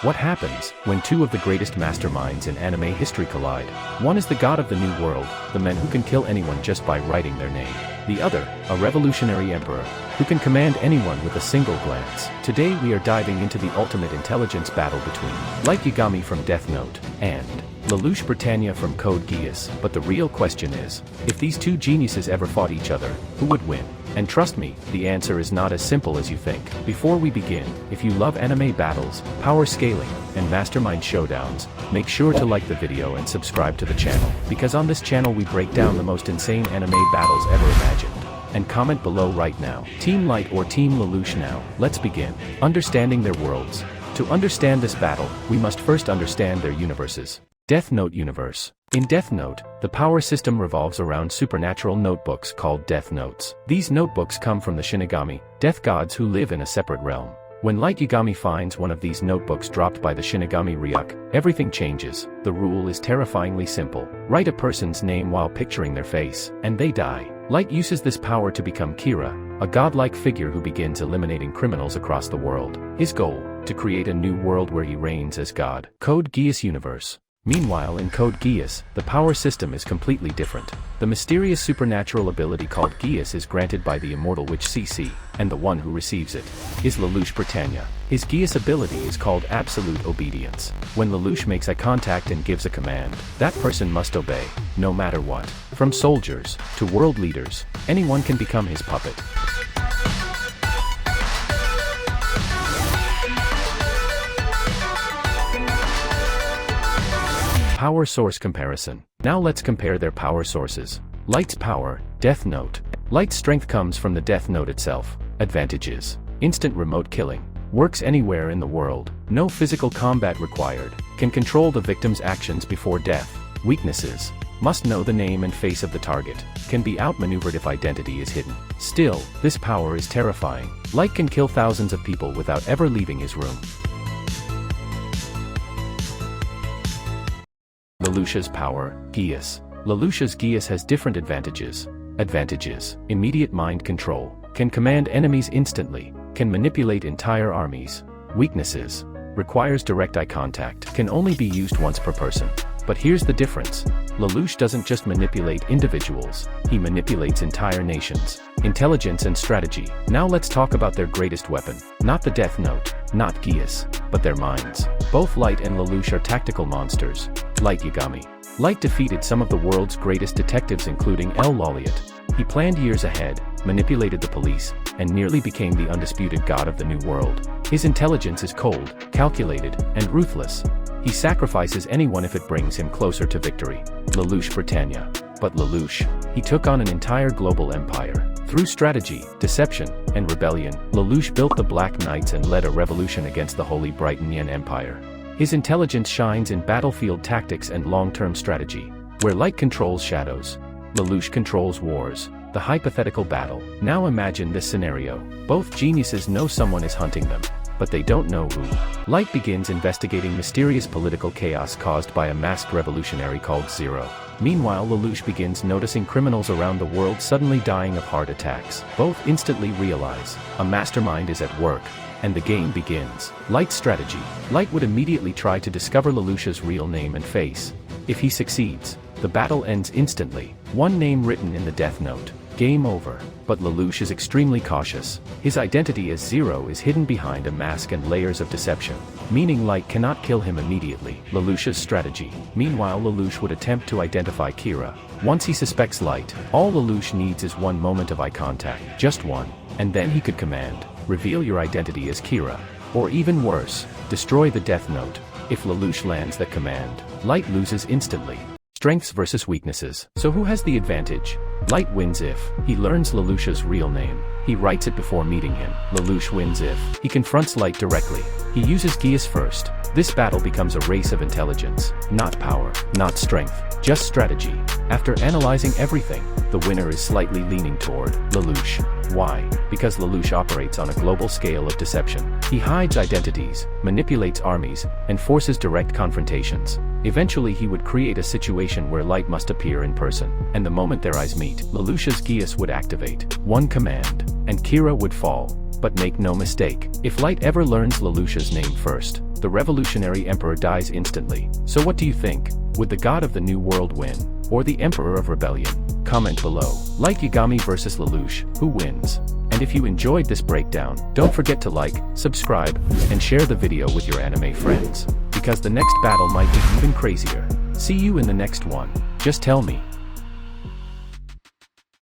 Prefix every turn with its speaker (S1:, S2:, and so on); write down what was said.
S1: What happens when two of the greatest masterminds in anime history collide? One is the god of the new world, the man who can kill anyone just by writing their name. The other, a revolutionary emperor, who can command anyone with a single glance. Today we are diving into the ultimate intelligence battle between Light Yagami from Death Note and Lelouch Britannia from Code Geass. But the real question is, if these two geniuses ever fought each other, who would win? And trust me, the answer is not as simple as you think. Before we begin, if you love anime battles, power scaling, and mastermind showdowns, make sure to like the video and subscribe to the channel, because on this channel we break down the most insane anime battles ever imagined. And comment below right now, Team Light or Team Lelouch now. Let's begin. Understanding their worlds. To understand this battle, we must first understand their universes. Death Note universe. In Death Note, the power system revolves around supernatural notebooks called Death Notes. These notebooks come from the Shinigami, death gods who live in a separate realm. When Light Yagami finds one of these notebooks dropped by the Shinigami Ryuk, everything changes. The rule is terrifyingly simple. Write a person's name while picturing their face, and they die. Light uses this power to become Kira, a godlike figure who begins eliminating criminals across the world. His goal, to create a new world where he reigns as God. Code Geass universe. Meanwhile, in Code Geass, the power system is completely different. The mysterious supernatural ability called Geass is granted by the immortal witch CC, and the one who receives it is Lelouch Britannia. His Geass ability is called absolute obedience. When Lelouch makes eye contact and gives a command, that person must obey, no matter what. From soldiers to world leaders, anyone can become his puppet. Power source comparison. Now let's compare their power sources. Light's power, Death Note. Light's strength comes from the Death Note itself. Advantages: instant remote killing. Works anywhere in the world. No physical combat required. Can control the victim's actions before death. Weaknesses: must know the name and face of the target. Can be outmaneuvered if identity is hidden. Still, this power is terrifying. Light can kill thousands of people without ever leaving his room. Lelouch's power, Geass. Lelouch's Geass has different advantages. Advantages: immediate mind control. Can command enemies instantly. Can manipulate entire armies. Weaknesses: requires direct eye contact. Can only be used once per person. But here's the difference. Lelouch doesn't just manipulate individuals, he manipulates entire nations. Intelligence and strategy. Now let's talk about their greatest weapon. Not the Death Note, not Geass, but their minds. Both Light and Lelouch are tactical monsters. Light Yagami. Light defeated some of the world's greatest detectives including Lelouch. He planned years ahead, manipulated the police, and nearly became the undisputed god of the new world. His intelligence is cold, calculated, and ruthless. He sacrifices anyone if it brings him closer to victory. Lelouch Britannia. But Lelouch, he took on an entire global empire. Through strategy, deception, and rebellion, Lelouch built the Black Knights and led a revolution against the Holy Britannian Empire. His intelligence shines in battlefield tactics and long-term strategy. Where Light controls shadows, Lelouch controls wars. The hypothetical battle. Now imagine this scenario. Both geniuses know someone is hunting them, but they don't know who. Light begins investigating mysterious political chaos caused by a masked revolutionary called Zero. Meanwhile, Lelouch begins noticing criminals around the world suddenly dying of heart attacks. Both instantly realize a mastermind is at work, and the game begins. Light's strategy. Light would immediately try to discover Lelouch's real name and face. If he succeeds, the battle ends instantly. One name written in the Death Note. Game over. But Lelouch is extremely cautious. His identity as Zero is hidden behind a mask and layers of deception, meaning Light cannot kill him immediately. Lelouch's strategy. Meanwhile, Lelouch would attempt to identify Kira. Once he suspects Light, all Lelouch needs is one moment of eye contact. Just one. And then he could command, reveal your identity as Kira. Or even worse, destroy the Death Note. If Lelouch lands that command, Light loses instantly. Strengths versus weaknesses. So who has the advantage? Light wins if he learns Lelouch's real name. He writes it before meeting him. Lelouch wins if he confronts Light directly. He uses Geass first. This battle becomes a race of intelligence, not power, not strength, just strategy. After analyzing everything, the winner is slightly leaning toward Lelouch. Why? Because Lelouch operates on a global scale of deception. He hides identities, manipulates armies, and forces direct confrontations. Eventually he would create a situation where Light must appear in person, and the moment their eyes meet, Lelouch's Geass would activate. One command, and Kira would fall. But make no mistake, if Light ever learns Lelouch's name first, the revolutionary emperor dies instantly. So what do you think? Would the god of the new world win? Or the emperor of rebellion? Comment below. Like Yagami versus Lelouch, who wins? And if you enjoyed this breakdown, don't forget to like, subscribe, and share the video with your anime friends. Because the next battle might be even crazier. See you in the next one. Just tell me.